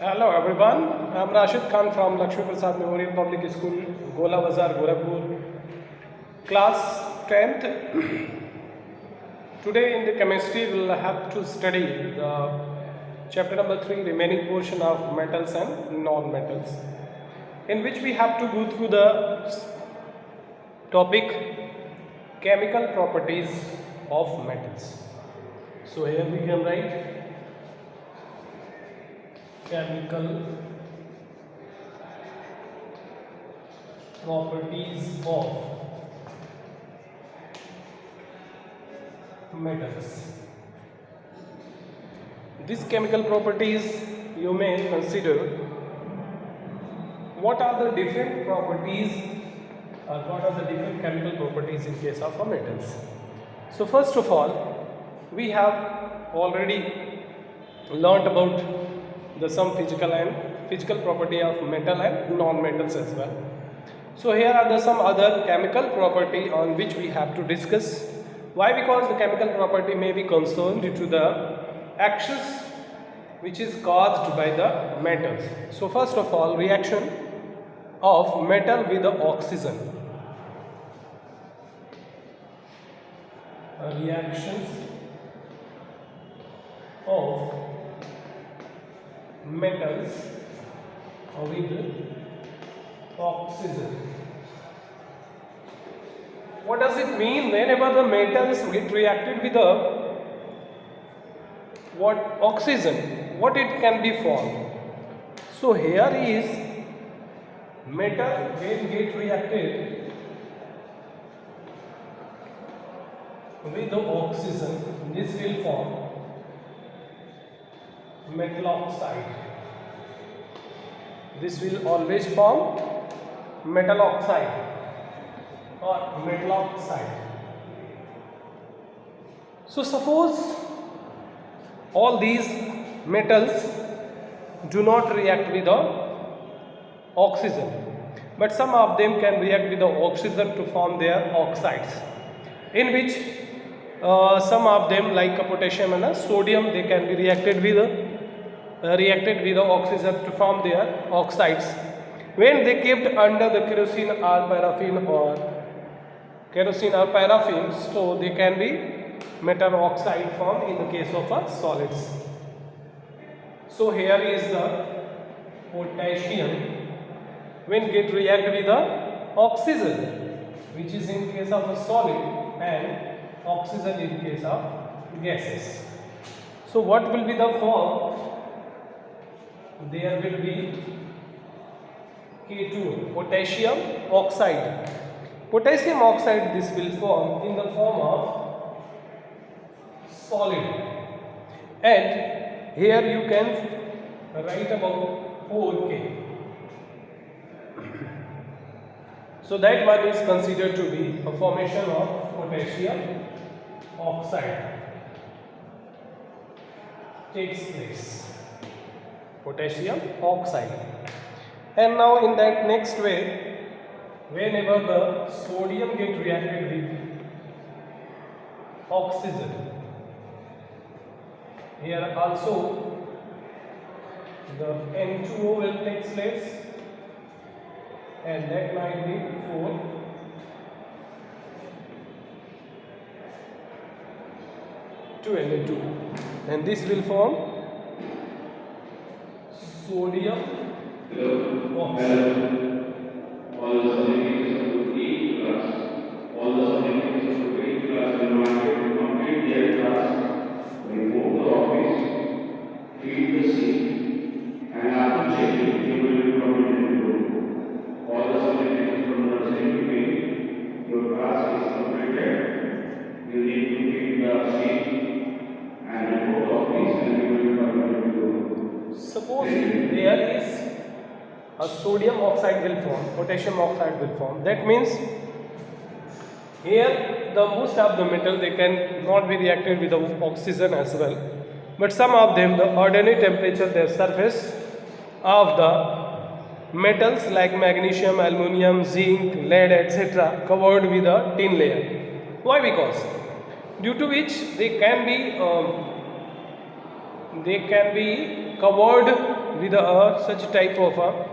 Hello everyone, I'm Rashid Khan from Lakshmi Prasad Memorial Public School, Gola Bazar, Gorakhpur, class 10th. Today in the chemistry we'll have to study the chapter number 3, remaining portion of metals and non-metals, in which we have to go through the topic chemical properties of metals. So here we can write chemical properties of metals. These chemical properties you may consider what are the different properties or what are the different chemical properties in case of metals. So first of all, we have already learnt about some physical property of metal and non-metals as well. So here are some other chemical property on which we have to discuss. Why? Because the chemical property may be concerned due to the actions which is caused by the metals. So first of all, reaction of metal with the oxygen. Reactions of metals with oxygen. What does it mean whenever the metals get reacted with the oxygen? What it can be formed? So here is metal when get reacted with the oxygen, this will form metal oxide. This will always form metal oxide or metal oxide. So suppose all these metals do not react with the oxygen, but some of them can react with the oxygen to form their oxides, in which some of them like potassium and sodium, they can be reacted with the oxygen to form their oxides. When they kept under the kerosene or paraffin, so they can be metal oxide formed in the case of solids. So here is the potassium when get react with the oxygen, which is in case of a solid, and oxygen in case of gases. So what will be the form? There will be K2, potassium oxide. Potassium oxide, this will form in the form of solid, and here you can write about 4K. So that one is considered to be a formation of potassium oxide takes place. Potassium oxide. And now in that next way, whenever the sodium get reacted with oxygen, here also the N2O will take place, and that might be 4 to Na2, and this will form sodium oxide. All the certificates of the A class, all the certificates of the A class will complete their class, report the office, feed the seat, and after checking, you will be permitted to go. All the certificates from the certificate, your class is completed, you need to feed the seat and report the office, and you will be permitted to go. Suppose there is a sodium oxide will form, potassium oxide will form. That means here the most of the metal, they can not be reacted with the oxygen as well, but some of them, the ordinary temperature, their surface of the metals like magnesium, aluminum, zinc, lead, etc. covered with a tin layer. Why? Because due to which they can be covered with such type of a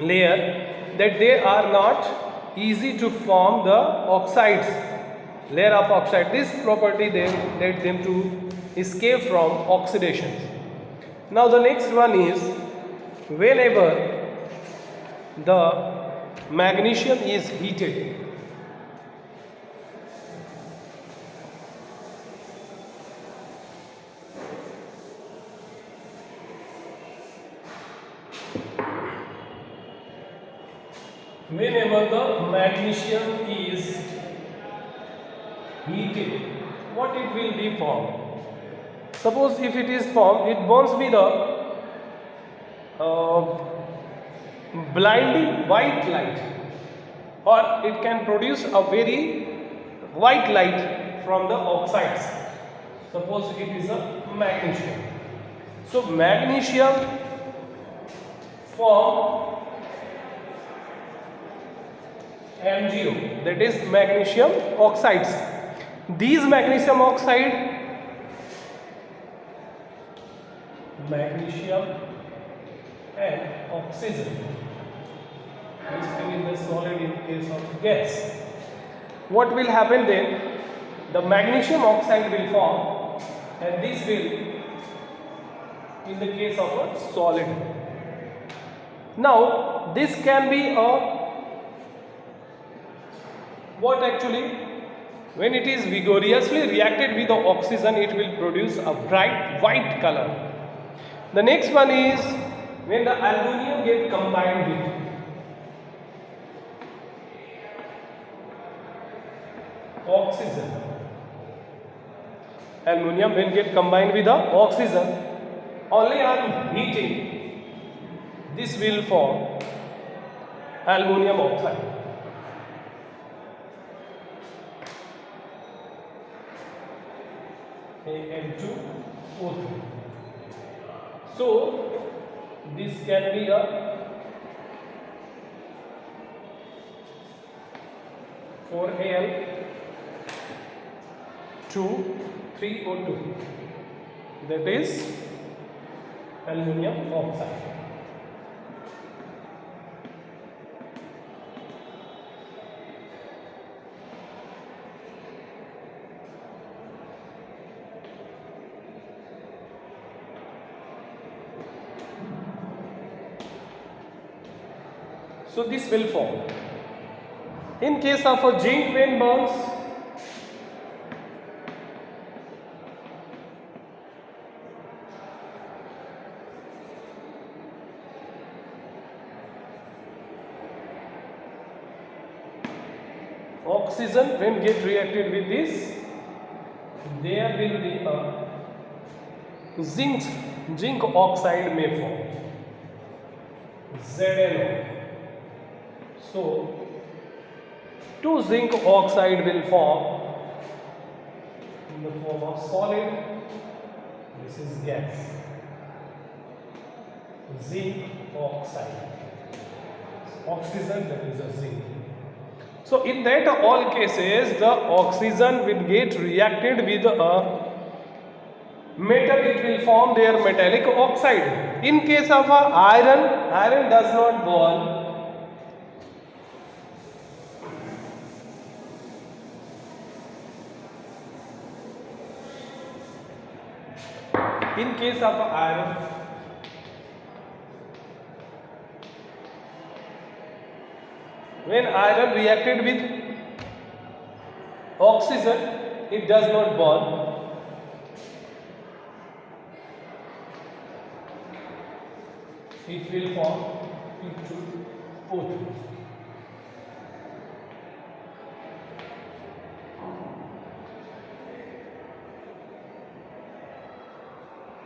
layer that they are not easy to form the oxides, layer of oxide. This property then led them to escape from oxidation. Now the next one is, whenever the magnesium is heated, whenever the magnesium is heated, what it will be formed? Suppose if it is formed, it burns with a blinding white light, or it can produce a very white light from the oxides. Suppose it is a magnesium. So magnesium form MgO, that is magnesium oxides. These magnesium and oxygen, this thing is the solid in case of gas. What will happen then? The magnesium oxide will form, and this will in the case of a solid. Now this can be a what actually, when it is vigorously reacted with the oxygen, it will produce a bright white color. The next one is when the aluminum get combined with oxygen. Aluminum when get combined with the oxygen, only on heating this will form aluminum oxide. Am2O3. So this can be a 4Al2,3O2, that is aluminum oxide. So this will form. In case of a zinc when burns, oxygen when get reacted with this, there will be a zinc oxide may form, ZnO. So 2 zinc oxide will form in the form of solid. This is gas, zinc oxide, oxygen, that is a zinc. So in that all cases, the oxygen will get reacted with a metal, it will form their metallic oxide. In case of iron does not burn. In case of iron, when iron reacted with oxygen, it does not burn. It will form P2O3.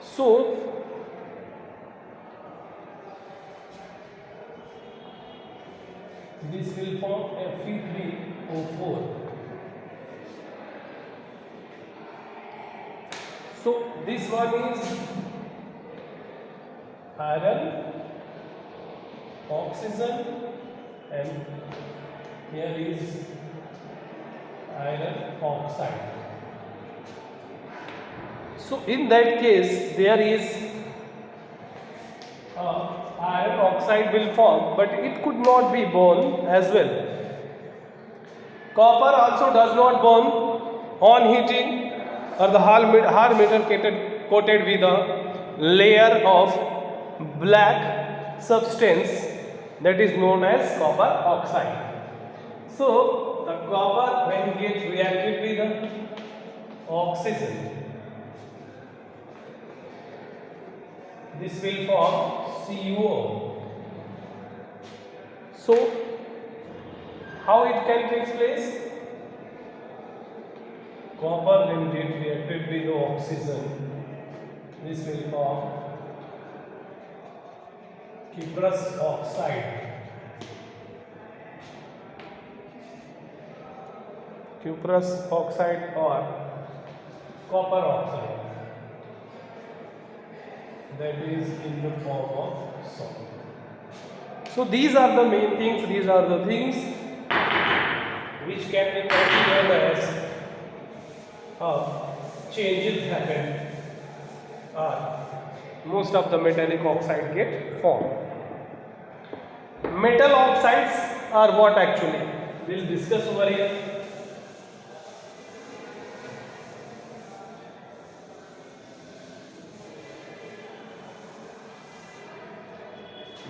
So this will form Fe3O4. So this one is iron, oxygen, and here is iron oxide. So in that case, there is oxide will form, but it could not be born as well. Copper also does not burn on heating, or the hard metal coated with a layer of black substance that is known as copper oxide. So the copper, when it gets reacted with the oxygen, this will form CuO. So how it can take place? Copper when get reacted with the oxygen, this will form cuprous oxide. Cuprous oxide or copper oxide, that is in the form of salt. So these are the main things, these are the things which can be considered as changes happen, most of the metallic oxide get formed. Metal oxides are what actually? We'll discuss over here.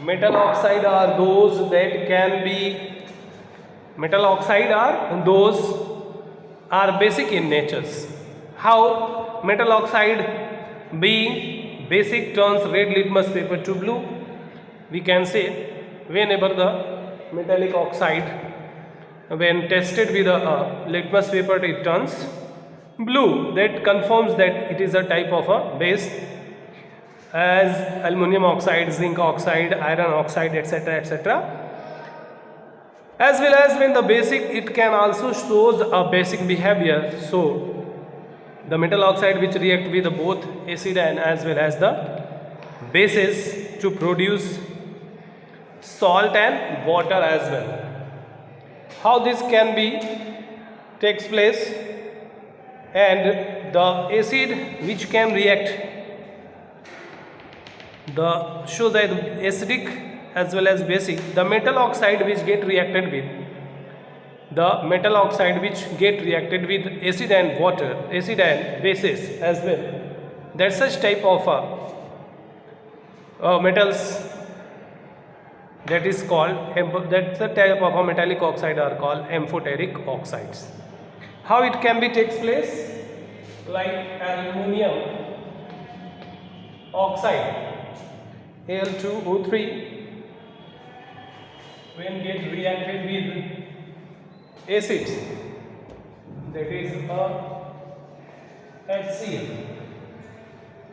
Metal oxide are those that can be, metal oxide are those are basic in natures. How? Metal oxide being basic turns red litmus paper to blue. We can say whenever the metallic oxide, when tested with a litmus paper, it turns blue. That confirms that it is a type of a base, as aluminum oxide, zinc oxide, iron oxide, etc., etc. As well as when the basic, it can also shows a basic behavior. So the metal oxide which react with both acid and as well as the bases to produce salt and water as well. How this can be takes place, and the acid which can react, the show that acidic as well as basic, the metal oxide which get reacted with, the metal oxide which get reacted with acid and water, acid and bases as well, that such type of metals, that is called, that's the type of a metallic oxide are called amphoteric oxides. How it can be takes place? Like aluminum oxide, Al2O3, when get reacted with acids, that is a HCl.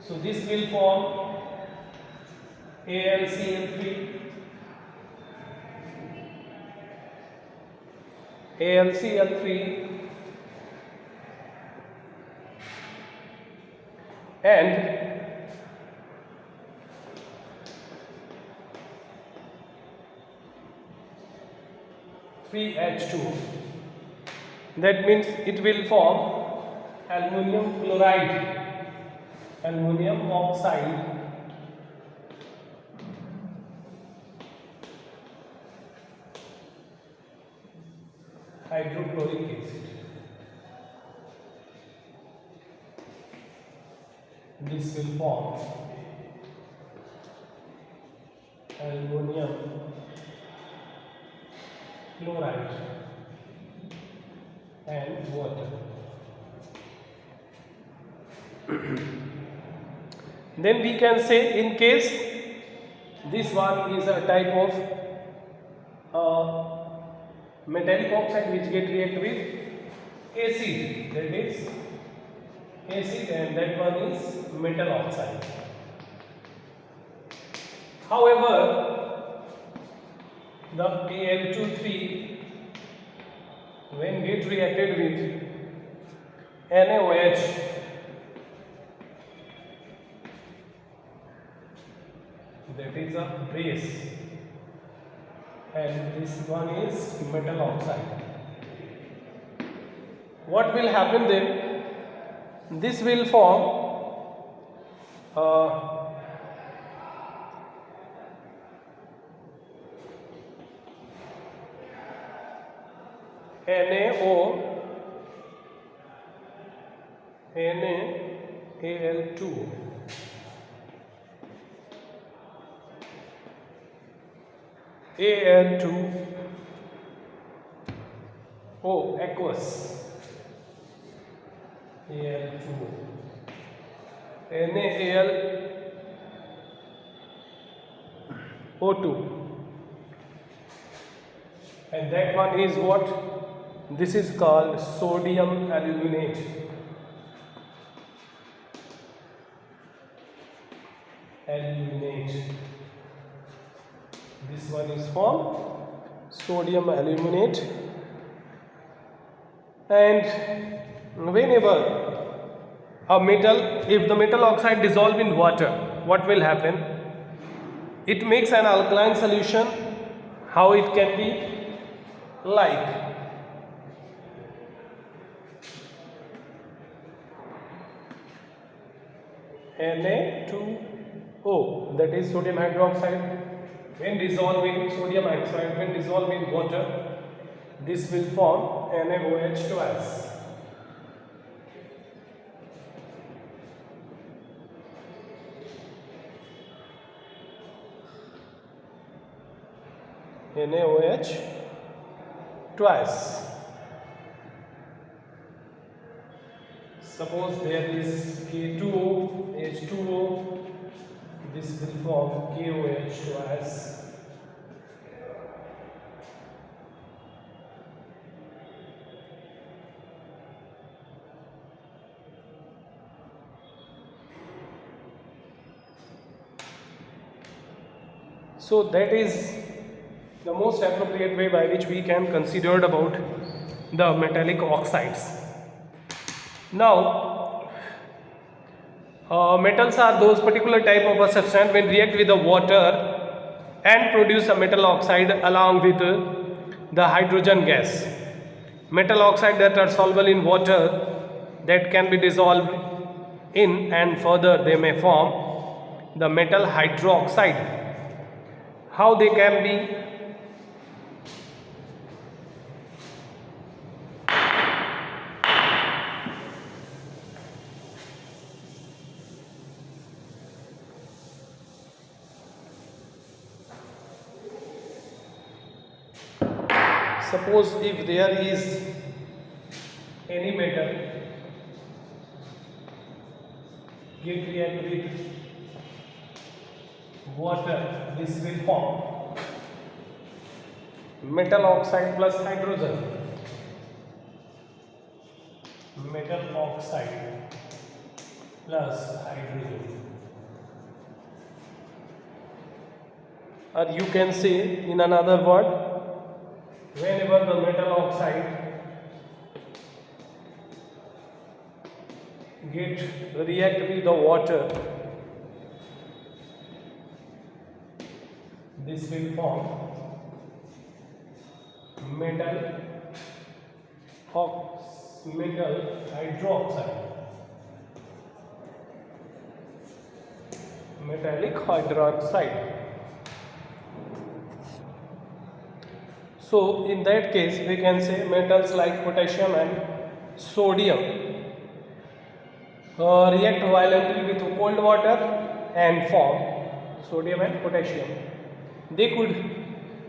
So this will form AlCl3, and 3H2. That means it will form aluminum chloride, aluminum oxide, hydrochloric acid. This will form aluminum chloride and water. Then we can say, in case this one is a type of metallic oxide which get react with acid, that is acid, and that one is metal oxide. However, the Al2,3 when get reacted with NaOH, that is a base, and this one is metal oxide. What will happen then? This will form NaO, NaAl2, Al2O, aqueous, Al2O, NaAlO2, and that one is what? This is called sodium aluminate. This one is from sodium aluminate. And whenever a metal, if the metal oxide dissolve in water, what will happen? It makes an alkaline solution. How it can be? Like Na2O, that is sodium hydroxide. When dissolving sodium oxide, when dissolved in water, this will form NaOH twice. NaOH twice. Suppose there is K2O, H2O, this will form KOH twice. So that is the most appropriate way by which we can consider about the metallic oxides. Now, metals are those particular type of a substance when react with the water and produce a metal oxide along with the hydrogen gas. Metal oxide that are soluble in water that can be dissolved in, and further they may form the metal hydroxide. How they can be? Suppose if there is any metal get react with water, this will form metal oxide plus hydrogen. Metal oxide plus hydrogen. Or you can say in another word, whenever the metal oxide get react with the water, this will form metal hydroxide, metallic hydroxide. So in that case we can say metals like potassium and sodium react violently with cold water and form sodium and potassium. They could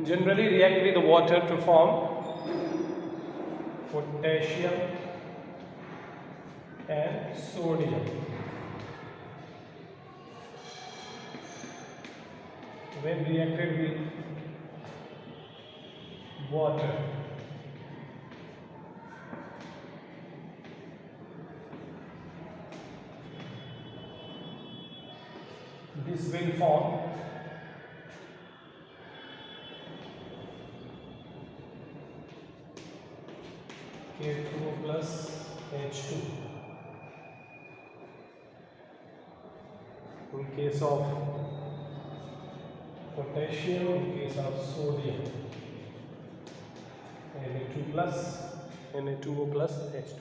generally react with water to form potassium and sodium. When reacted with water, this will form K2O plus H2. In case of potassium, in case of sodium, Na2 plus Na2O plus H2.